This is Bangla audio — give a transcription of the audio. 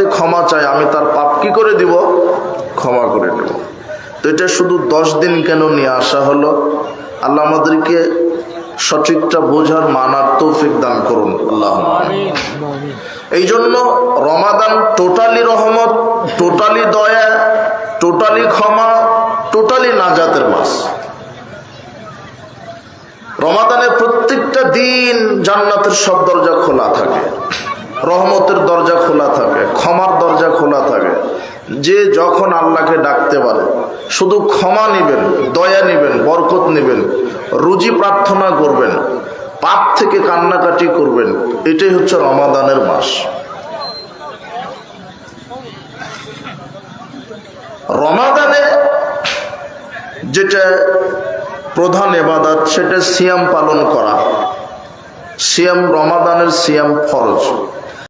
কাছে ক্ষমা চায়, আমি তার পাপ কি করে দিব? ক্ষমা করে দেব। তো এটা শুধু 10 দিন কেন নিয়ে আসা হলো? আল্লাহ আমাদেরকে সঠিকটা বোঝার মানার তৌফিক দান করুন, আল্লাহ। এই জন্য রমাদান টোটালি রহমত, টোটালি দয়া, টোটালি ক্ষমা, টোটালি নাজাতের মাস। রমাদানের প্রত্যেকটা দিন জান্নাতের সব দরজা খোলা থাকে, রহমতের দরজা খোলা থাকে, ক্ষমার দরজা খোলা থাকে। যে যখন আল্লাহকে ডাকতে পারে, শুধু ক্ষমা নিবেন, দয়া নিবেন, বরকত নিবেন, রুজি প্রার্থনা করবেন, পাপ থেকে কান্নাকাটি করবেন, এটাই হচ্ছে রমাদানের মাস। রমাদানে যেটা প্রধান ইবাদত সেটা সিয়াম পালন করা। সিয়াম, রমাদানের সিয়াম ফরজ।